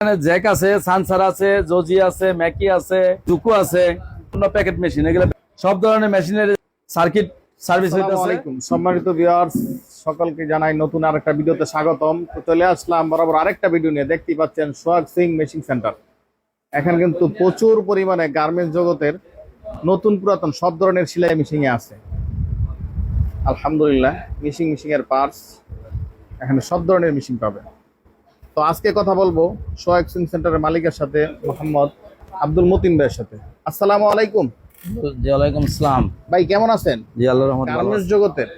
এখানে জ্যাক আছে, সানসার আছে, জোজি আছে, ম্যাকি আছে, জুকু আছে, প্যাকেট মেশিন, এগুলো সব ধরনের মেশিনের সার্কিট সার্ভিস হইতেছে। সম্মানিত ভিউয়ার্স, সকলকে জানাই নতুন আরেকটা ভিডিওতে স্বাগতম। তো চলে আসলাম বরাবর আরেকটা ভিডিও নিয়ে। দেখতেই পাচ্ছেন সোহাগ সিং মেশিন সেন্টার। এখানে কিন্তু প্রচুর পরিমাণে গার্মেন্টস জগতের নতুন পুরাতন সব ধরনের সেলাই মেশিন আছে। আলহামদুলিল্লাহ, মেশিন এর পার্টস এখানে সব ধরনের মেশিন পাবেন। তো আজকে কথা বলবো সোহাগ সিং সেন্টারের মালিকের সাথে, মোহাম্মদ আব্দুল মতিন ভাইয়ের সাথে। আসসালামু আলাইকুম। জি ওয়ালাইকুম আসসালাম। ভাই কেমন আছেন? জি আল্লাহর রহমতে ভালো গার্মেন্টস আছি। জগতের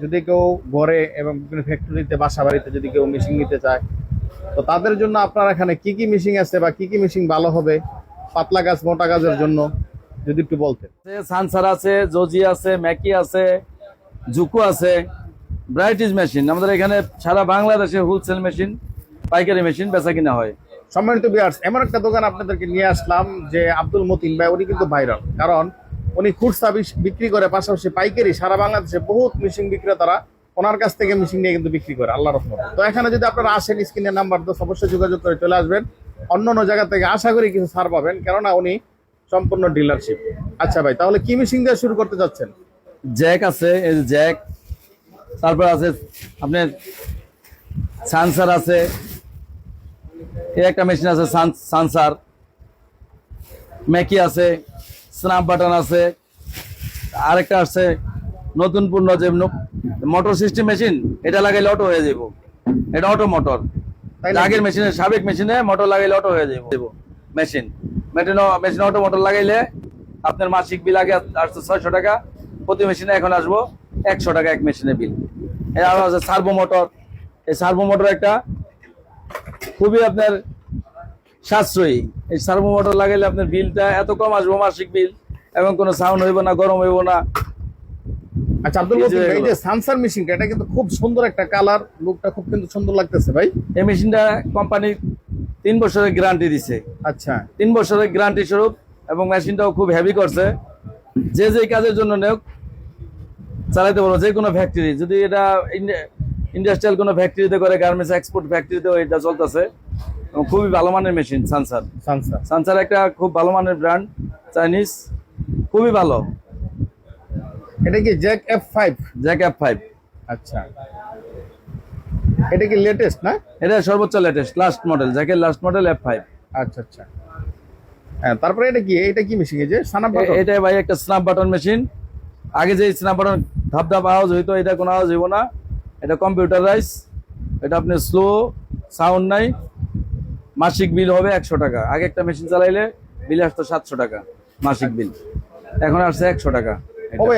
যদি কেউ ঘরে এবং বিভিন্ন ফ্যাক্টরিতে, বাসা বাড়িতে যদি কেউ মেশিন নিতে চায়, তো তাদের জন্য আপনার এখানে কি কি মেশিন আছে বা কি কি মেশিন ভালো হবে পাতলা কাজ মোটা কাজের জন্য, যদি একটু বলতেন। সানসার আছে, জোজি আছে, ম্যাকি আছে, জুকু আছে, ব্রাইটিশ মেশিন। আমাদের এখানে সারা বাংলাদেশে হোলসেল মেশিন, পাইকারি মেশিন বেচা কিনা হয়। সম্মানিত ভিউয়ার্স, এমন একটা দোকান আপনাদেরকে নিয়ে আসলাম যে আব্দুল মতিন ভাই, উনি কিন্তু ভাইরাল। কারণ উনি খুচরা বিক্রি করে, পাশাপাশি পাইকারি সারা বাংলাদেশে বহুত মেশিন বিক্রেতারা ওনার কাছ থেকে মেশিন নিয়ে কিন্তু বিক্রি করে, আল্লাহর রহমতে। তো এখানে যদি আপনারা আসেন, স্ক্রিনের নাম্বার তো অবশ্যই যোগাযোগ করে চলে আসবেন। অন্য অন্য জায়গা থেকে আশা করি কিছু ছাড় পাবেন, কেননা উনি সম্পূর্ণ ডিলারশিপ। আচ্ছা ভাই, তাহলে কি মেশিন দিয়ে শুরু করতে যাচ্ছেন? জ্যাক আছে, এই যে জ্যাক, তারপর আছে আপনার সানসার আছে, এই একটা মেশিন আছে সানসার, ম্যাকি আছে, স্ন্যাপ বাটন আছে, আরেকটা আছে নতুন পূর্ণ যে মোটর সিস্টেম মেশিন, এটা লাগাইলে অটো হয়ে যাব। এটা অটো মোটর। আগের মেশিনের সাবেক মেশিনে মোটর লাগাইলে অটো হয়ে যাব মেশিন। মেশিন অটো মোটর লাগাইলে আপনার মাসিক বিল আগে আসতো 600 টাকা, প্রতি মেশিনে এখন আসবো 100 টাকা এক মেশিনের বিল। এটা আছে সার্ভো মোটর। এই সার্ভো মোটর একটা খুবই আপনার সাশ্রয়ী। এই সার্ভো মোটর লাগাইলে আপনার বিলটা এত কম আসবো মাসিক বিল, এবং কোনো সাউন্ড হইব না, গরম হইব না। আচ্ছা আব্দুল মতিন ভাই, এই যে সানসার মেশিনটা, এটা কিন্তু খুব সুন্দর একটা কালার, লুকটা খুব কিন্তু সুন্দর লাগতেছে ভাই। এই মেশিনটা কোম্পানি 3 বছরের গ্যারান্টি দিছে। আচ্ছা, 3 বছরের গ্যারান্টি স্বরূপ, এবং মেশিনটাও খুব হেভি করছে। যে যে কাজের জন্য নেও চালাইতে পারবো। যে কোনো ফ্যাক্টরি, যদি এটা ইন্ডাস্ট্রিয়াল কোনো ফ্যাক্টরিতে করে, গার্মেন্টস এক্সপোর্ট ফ্যাক্টরিতেও এটা চলতেছে। এবং খুবই ভালো মানের মেশিন সানসার। সানসার একটা খুব ভালো মানের ব্র্যান্ড, চাইনিজ, খুবই ভালো। এটা কি জ্যাক F5? Jack F5। আচ্ছা, এটা কি লেটেস্ট না? এটা সর্বোচ্চ লেটেস্ট লাস্ট মডেল, জ্যাকের লাস্ট মডেল F5। আচ্ছা আচ্ছা, হ্যাঁ। তারপরে এটা কি মেশিন? এই যে স্ন্যাপ বাটন। এটা ভাই একটা স্ন্যাপ বাটন মেশিন। আগে যে স্ন্যাপ বাটন ধাপ ধাপ আওয়াজ হইতো, এটা কোনো আওয়াজ হইব না। এটা কম্পিউটারাইজ। এটা আপনি স্লো, সাউন্ড নাই। মাসিক বিল হবে 100 টাকা। আগে একটা মেশিন চালাইলে বিল আসতো 700 টাকা মাসিক বিল, এখন আসছে 100 টাকা।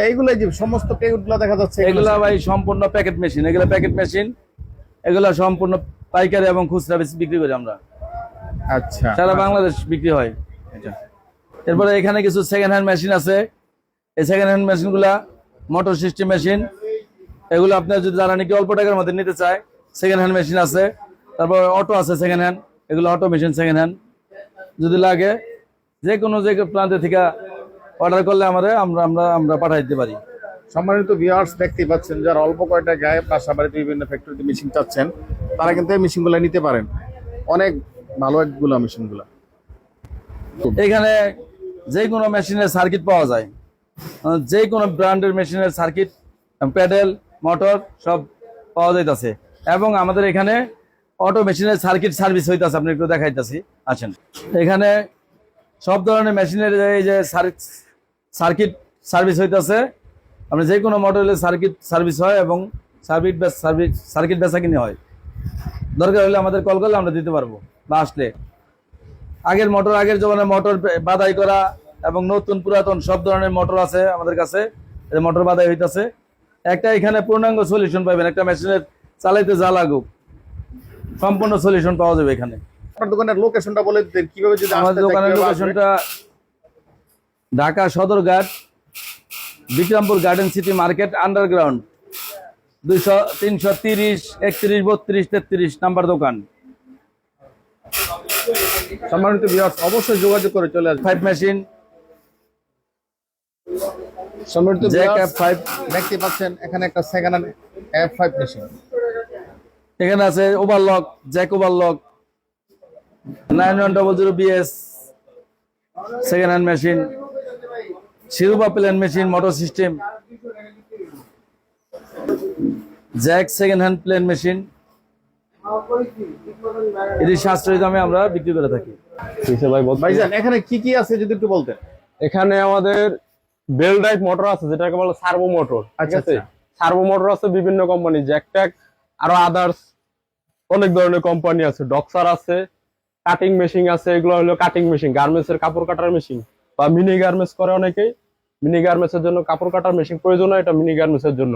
এইগুলো যে সমস্ত প্যাকেটগুলো দেখা যাচ্ছে, এগুলা ভাই সম্পূর্ণ প্যাকেট মেশিন। এগুলা প্যাকেট মেশিন, এগুলা সম্পূর্ণ পাইকারি এবং খুচরা বেশি বিক্রি করি আমরা। আচ্ছা, সারা বাংলাদেশ বিক্রি হয় এটা। এরপরে এখানে কিছু সেকেন্ড হ্যান্ড মেশিন আছে। এই সেকেন্ড হ্যান্ড মেশিনগুলা মোটর সিস্টেম মেশিন। এগুলো আপনার যদি যারা নাকি অল্প টাকার মধ্যে নিতে চায়, সেকেন্ড হ্যান্ড মেশিন আছে। তারপর অটো আছে সেকেন্ড হ্যান্ড, এগুলো অটো মেশিন সেকেন্ড হ্যান্ড। যদি লাগে যে কোনো প্রান্তে থেকে অর্ডার করলে আমরা পাঠাই দিতে পারি। সম্মানিত ভিউয়ার্স, দেখতেই পাচ্ছেন যারা অল্প কয়টা গায়ে বাসা বাড়িতে বিভিন্ন ফ্যাক্টরিতে মেশিন চাচ্ছেন, তারা কিন্তু এই মেশিনগুলো নিতে পারেন। অনেক ভালো একগুলো মেশিনগুলো। এখানে যে কোনো মেশিনের সার্কিট পাওয়া যায়, যে কোনো ব্র্যান্ডের মেশিনের সার্কিট, প্যাডেল, মোটর সব পাওয়া যাইতেছে। এবং আমাদের এখানে অটো মেশিনের সার্কিট সার্ভিস হইতেছে, আপনি একটু দেখাইতেছি, আছেন। এখানে সব ধরনের মেশিনের এই যে সার্কিট সার্ভিস হইতেছে। আপনি যে কোনো মডেলের সার্কিট সার্ভিস হয়, এবং সার্কিট বেচা কিনে হয়। দরকার হলে আমাদের কল করলে আমরা দিতে পারবো, বা আসলে। আগের জমানার মোটর বাদাই করা এবং নতুন পুরাতন সব ধরনের মোটর আছে আমাদের কাছে। মোটর বাদাই হইতেছে। একটা এখানে পূর্ণাঙ্গ সলিউশন পাবেন। একটা মেশিনের চালাইতে যা লাগুক সম্পূর্ণ সলিউশন পাওয়া যাবে এখানে। আপনার দোকানের লোকেশনটা বলে দিতেন কিভাবে যদি আমাদের দোকানের লোকেশনটা Dhaka Sadarghat, Bikrampur garden city market, underground, 330 31 32 33 number দোকান। সম্মানিত ভিউয়ার্স, অবশ্যই যোগাযোগ করে চলে আসবেন। 5 মেশিন, সম্মানিত জ্যাক ভিউয়ার্স, F5 দেখতে পাচ্ছেন এখানে একটা সেকেন্ড হ্যান্ড F5 মেশিন। এখানে আছে overlock, Jack overlock, 9100 BS second hand machine, শিরোপা plain machine, motor system, Jack second hand plain machine, এটি সাশ্রয়ী দামে আমরা বিক্রি করে থাকি। ঠিক আছে ভাই, বলতে ভাইজান এখানে কি কি আছে যদি একটু বলতেন। এখানে আমাদের বেল ড্রাইভ মোটর আছে, যেটাকে বলে সার্ভো মোটর। ঠিক আচ্ছা, আছে, আচ্ছা। সার্ভো মোটর আছে বিভিন্ন কোম্পানি, জ্যাকট্যাক, আরো আদার্স অনেক ধরনের কোম্পানি আছে। ডক্সার আছে, কাটিং মেশিন আছে, এগুলো হলো কাটিং মেশিন, গার্মেন্টস এর কাপড় কাটার মেশিন, বা মিনি গার্মেন্টস করে অনেকেই। মিনি গার্মেন্টস এর জন্য কাপড় কাটার মেশিন প্রয়োজন হয়, এটা মিনি গার্মেন্টস এর জন্য।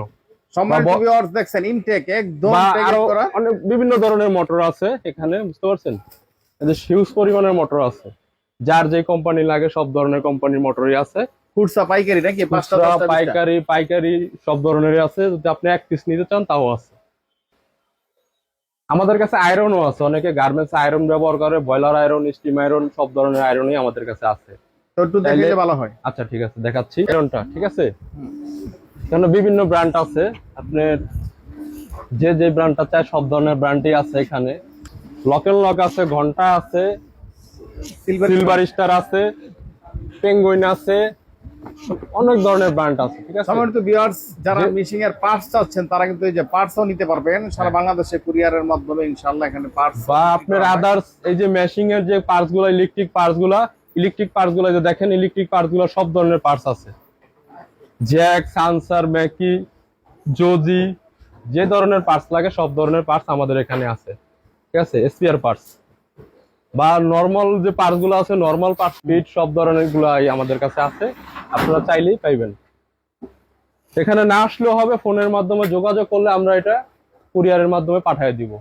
সম্মানিত ভিউয়ার্স দেখছেন ইনটেক একদম বা প্যাকেট আরো করা। অনেক বিভিন্ন ধরনের মোটর আছে এখানে, বুঝতে পারছেন? হিউজ পরিমাণের মোটর আছে, যার যে কোম্পানি লাগে সব ধরনের কোম্পানির মোটরই আছে। খুচরা পাইকারি নাকি? পাঁচটা খুচরা, 10টা, 20টা? পাইকারি, পাইকারি সব ধরনেরই আছে। যদি আপনি এক পিস নিতে চান তাও আছে। আমাদের কাছে আয়রনও আছে, অনেকে গার্মেন্টস আয়রন ব্যবহার করে, বয়লার আয়রন, স্টিম আয়রন, সব ধরনের আয়রনই আমাদের কাছে আছে। তো একটু দেখাইলে ভালো হয়। আচ্ছা ঠিক আছে, দেখাচ্ছি আয়রনটা। ঠিক আছে, এখানে বিভিন্ন ব্র্যান্ড আছে, আপনার যে যে ব্র্যান্ডটা চায় সব ধরনের ব্র্যান্ডই আছে এখানে। লকেল লক আছে, ঘন্টা আছে, সিলভার স্টার আছে, পেঙ্গুইন আছে, অনেক ধরনের ব্র্যান্ড আছে। ঠিক আছে, সম্মানিত ভিউয়ার্স যারা মিশিং এর পার্টস চাচ্ছেন তারা কিন্তু এই যে পার্টসও নিতে পারবেন সারা বাংলাদেশে কুরিয়ারের মাধ্যমে ইনশাআল্লাহ এখানে পার্টস। বা আপনার আদার্স এই যে মেশিং এর যে পার্টস গুলো, ইলেকট্রিক পার্টস গুলো যে দেখেন, ইলেকট্রিক পার্টস গুলো সব ধরনের পার্টস আছে। জ্যাক, সানসার, ম্যাকি, জোজি, যে ধরনের পার্টস লাগে সব ধরনের পার্টস আমাদের এখানে আছে। ঠিক আছে, স্পেয়ার পার্টস বা নরমাল যে পার্টস গুলো আছে, নরমাল পার্টস, ফিট, সব ধরনের গুলাই আমাদের কাছে আছে। আপনারা চাইলেই পাইবেন। এখানে না আসলেও হবে, ফোনের মাধ্যমে যোগাযোগ করলে আমরা এটা কুরিয়ারের মাধ্যমে পাঠিয়ে দিব।